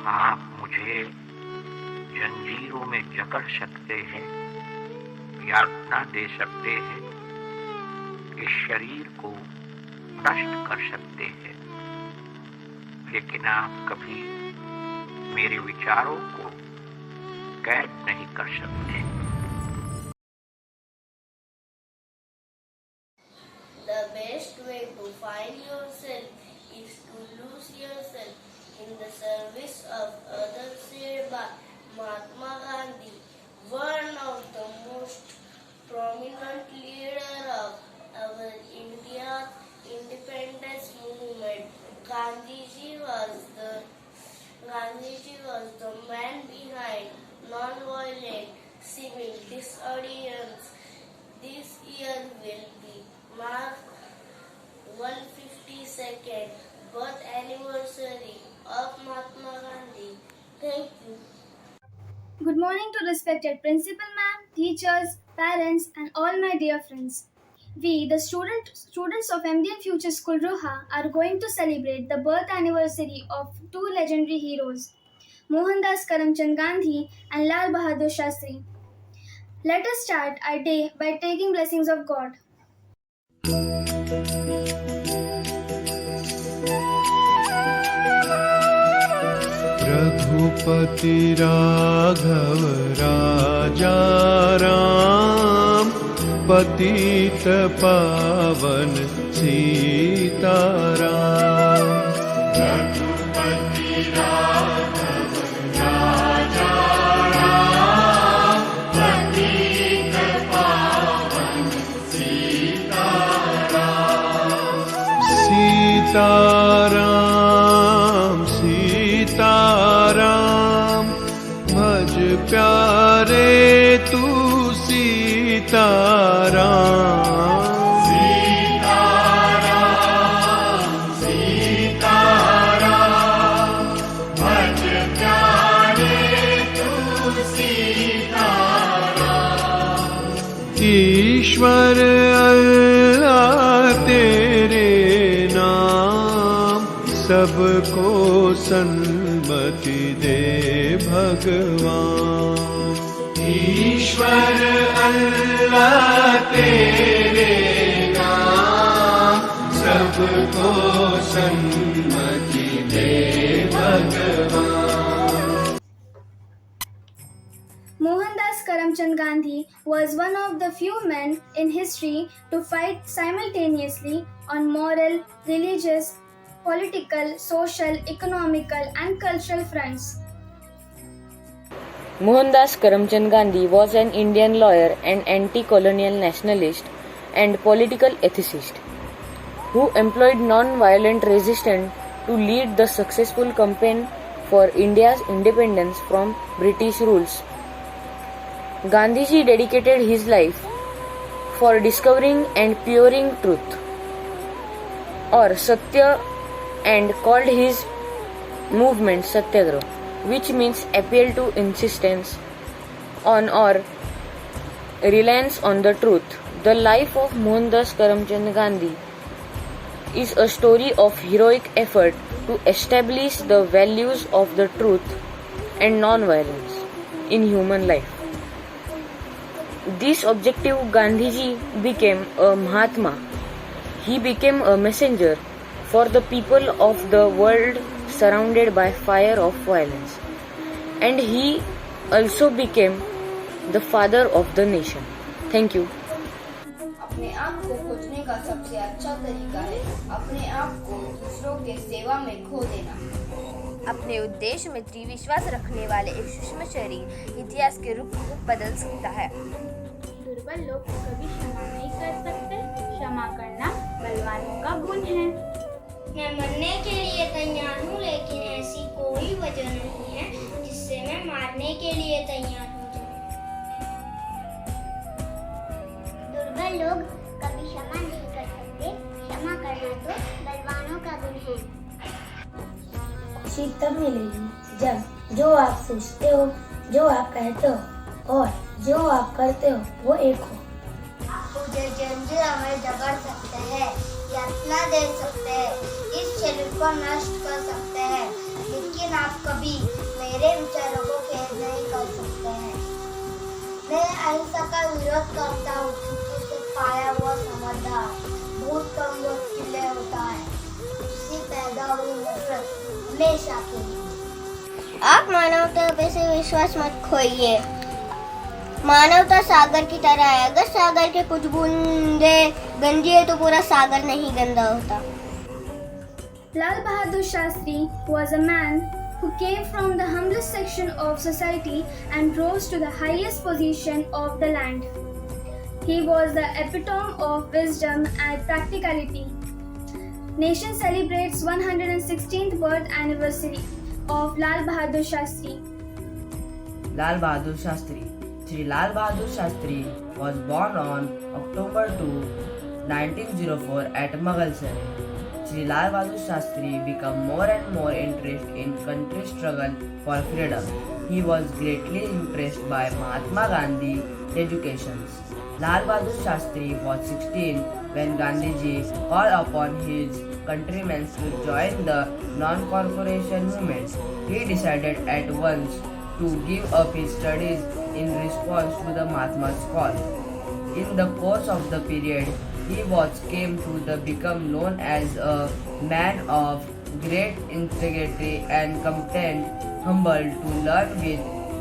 आप मुझे जंजीरों में जकड़ सकते हैं, यातना दे सकते हैं, इस शरीर को नष्ट कर सकते हैं, लेकिन आप कभी मेरे विचारों को कैद नहीं कर सकते। The best way to find yourself is to lose yourself in the service of others, said by Mahatma Gandhi, one of the most prominent leaders of our India's independence movement. Gandhiji was the man behind non-violent civil disobedience. This year will be marked 152nd birth anniversary of Mahatma Gandhi. Thank you. Good morning to respected principal ma'am, teachers, parents and all my dear friends. We, the students of MDN Future School Roha, are going to celebrate the birth anniversary of two legendary heroes, Mohandas Karamchand Gandhi and Lal Bahadur Shastri. Let us start our day by taking blessings of God. Raghupati Raghav राजा राम, पतित पावन सीताराम। रघुपति राघव राजा राम, पतित पावन सीताराम। सीताराम सीताराम, भज प्यारे तू सीताराम। सीताराम सीताराम, भज प्यारे तू सीताराम। ईश्वर अल्लाह तेरे नाम, सबको सन्मति दे भगवान। ईश्वर अल्लाह तेरे नाम, सबको सन्मति दे भगवान। Mohandas Karamchand Gandhi was one of the few men in history to fight simultaneously on moral, religious, political, social, economical and cultural fronts. Mohandas Karamchand Gandhi was an Indian lawyer and anti-colonial nationalist and political ethicist who employed non-violent resistance to lead the successful campaign for India's independence from British rules. Gandhiji dedicated his life for discovering and puring truth or Satya and called his movement Satyagraha, which means appeal to insistence on or reliance on the truth. The life of Mohandas Karamchand Gandhi is a story of heroic effort to establish the values of the truth and non-violence in human life. This objective Gandhiji became a Mahatma. He became a messenger for the people of the world surrounded by fire of violence, and he also became the father of the nation. Thank you. अपने आप को खोजने का सबसे अच्छा तरीका है अपने आप को दूसरों के सेवा में खो देना। अपने उद्देश्य में दृढ़ विश्वास रखने वाले एक सूक्ष्म शरीर इतिहास के रूप को बदल सकता है। दुर्बल लोग कभी क्षमा नहीं कर सकते, क्षमा करना बलवानों का गुण है। मैं मरने के लिए तैयार हूँ, लेकिन ऐसी कोई वजह नहीं है जिससे मैं मारने के लिए तैयार हो जाऊँ। दुर्बल लोग कभी क्षमा नहीं कर सकते, क्षमा करना तो बलवानों का गुण है। खुशी तब मिलेगी जब जो आप सोचते हो, जो आप कहते हो और जो आप करते हो वो एक हो। मुझे जंजीर हमें जकड़ सकते हैं, यातना दे सकते हैं, इस शरीर को नष्ट कर सकते हैं, लेकिन लेकिन आप कभी मेरे विचारों को कैद नहीं कर सकते हैं। मैं अहिंसा का विरोध करता हूँ क्योंकि उसे पाया हुआ समझदार बहुत कम वक्त के लिए होता है। उससे पैदा हुई नफरत हमेशा के लिए। आप मानवता पे से विश्वास मत खोइए। मानवता सागर की तरह है। अगर सागर के कुछ बूंदे गंदी है तो पूरा सागर नहीं गंदा होता। Lal Bahadur Shastri was a man who came from the humblest section of society and rose to the highest position of the land. He was the epitome of wisdom and practicality. Nation celebrates 116th birth anniversary of Lal Bahadur Shastri. Lal Bahadur Shastri. Sri Lal Bahadur Shastri was born on October 2, 1904 at Mughalsarai. Sri Lal Bahadur Shastri became more and more interested in country struggle for freedom. He was greatly impressed by Mahatma Gandhi's educations. Lal Bahadur Shastri was 16 when Gandhiji called upon his countrymen to join the non-corporation movement. He decided at once to give up his studies in response to the Mahatma's call. In the course of the period, he came to become known as a man of great integrity and competent, humble, to learn with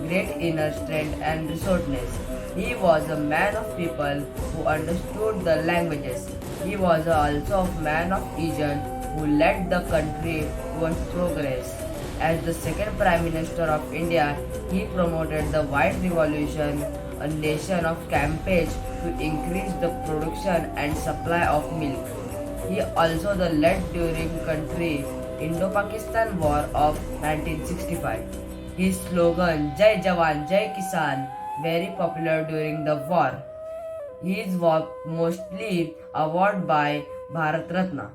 great inner strength and resourcefulness. He was a man of people who understood the languages. He was also a man of vision who led the country towards progress. As the second Prime Minister of India, he promoted the White Revolution, a nation of campaigns to increase the production and supply of milk. He also led during country Indo-Pakistan War of 1965. His slogan Jai Jawan Jai Kisan very popular during the war. He was mostly awarded by Bharat Ratna.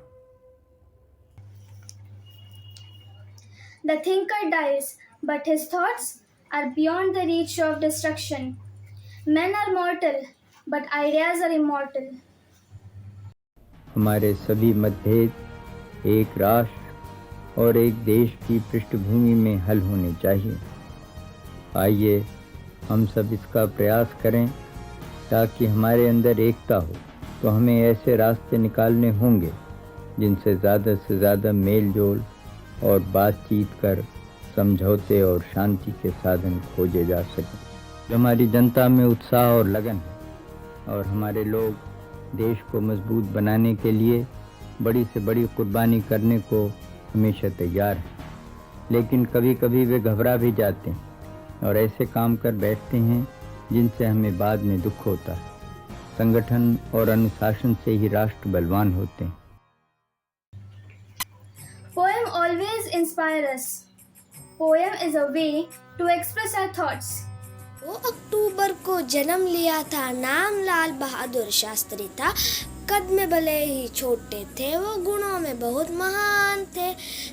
The thinker dies, but his thoughts are beyond the reach of destruction. Men are mortal, but ideas are immortal. हमारे सभी मतभेद एक राष्ट्र और एक देश की पृष्ठभूमि में हल होने चाहिए। आइए हम सब इसका प्रयास करें ताकि हमारे अंदर एकता हो। तो हमें ऐसे रास्ते निकालने होंगे जिनसे ज़्यादा से ज़्यादा मेल जोल और बातचीत कर समझौते और शांति के साधन खोजे जा सकें। हमारी जनता में उत्साह और लगन है और हमारे लोग देश को मजबूत बनाने के लिए बड़ी से बड़ी कुर्बानी करने को हमेशा तैयार हैं। लेकिन कभी कभी वे घबरा भी जाते हैं और ऐसे काम कर बैठते हैं जिनसे हमें बाद में दुख होता है। संगठन और अनुशासन से ही राष्ट्र बलवान होते हैं। Poem always inspires us. Poem is a way to express our thoughts. 2 अक्टूबर को जन्म लिया था, नाम लाल बहादुर शास्त्री था। कद में भले ही छोटे थे, वो गुणों में बहुत महान थे।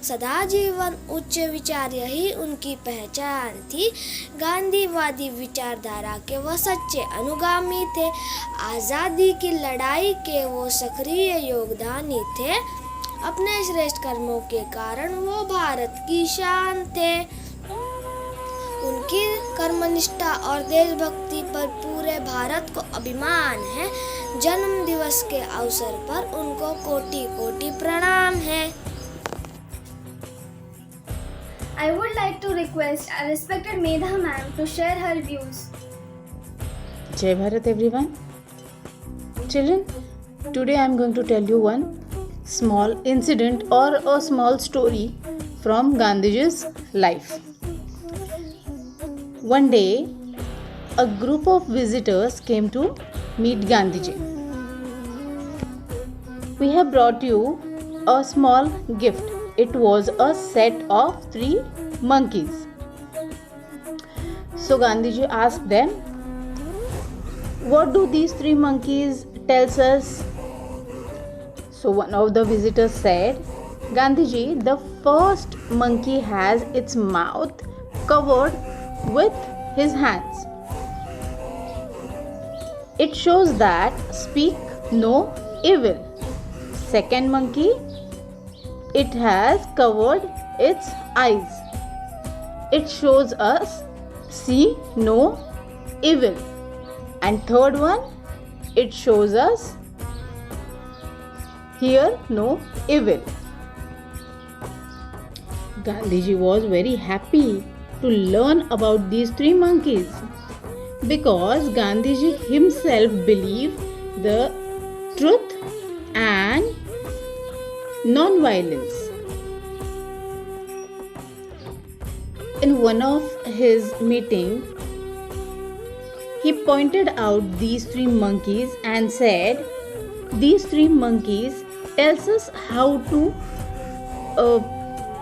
सदा जीवन उच्च विचार यही उनकी पहचान थी। गांधीवादी विचारधारा के वो सच्चे अनुगामी थे। आज़ादी की लड़ाई के वो सक्रिय योगदानी थे। अपने श्रेष्ठ कर्मों के कारण वो भारत की शान थे। उनकी कर्मनिष्ठा और देशभक्ति पर पूरे भारत को अभिमान है। जन्म दिवस के अवसर पर उनको कोटि कोटि प्रणाम है। I would like to request our respected Medha ma'am to share her views. Jai Bharat everyone. Children, today I am going to tell you one small incident or a small story from Gandhiji's life. One day, a group of visitors came to meet Gandhiji. We have brought you a small gift. It was a set of 3 monkeys. So Gandhiji asked them, what do these 3 monkeys tells us? So one of the visitors said, Gandhiji, the first monkey has its mouth covered with his hands. It shows that speak no evil. Second monkey, it has covered its eyes. it shows us see no evil. And third one, it shows us hear no evil. Gandhiji was very happy to learn about these 3 monkeys because Gandhiji himself believed the truth and non-violence. In one of his meetings, he pointed out these 3 monkeys and said, these 3 monkeys tells us how to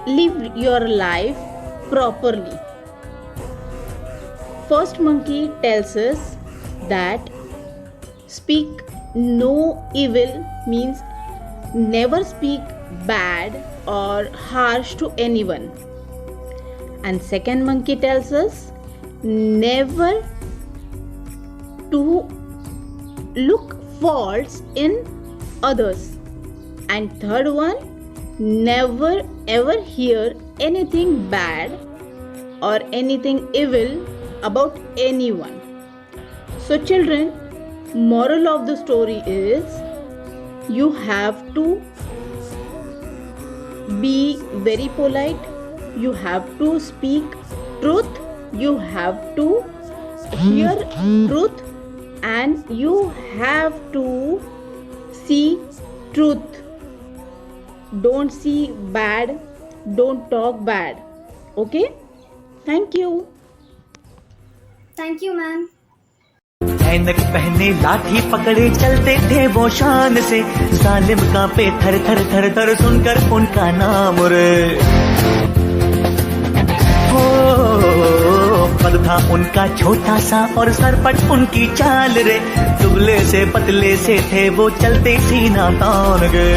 live your life properly. First monkey tells us that speak no evil means never speak bad or harsh to anyone. And second monkey tells us never to look faults in others. And third one, never ever hear anything bad or anything evil about anyone. So children, moral of the story is you have to be very polite, you have to speak truth, you have to hear truth, and you have to see truth. Don't see bad, don't talk bad. Okay? Thank you. Thank you, ma'am. ऐनक पहने लाठी पकड़े चलते थे वो शान से, जालिम कांपे थर थर थर थर सुनकर उनका नाम रे। हो पद था उनका छोटा सा और सरपट उनकी चाल रे, दुबले से पतले से थे वो चलते सीना तान गे।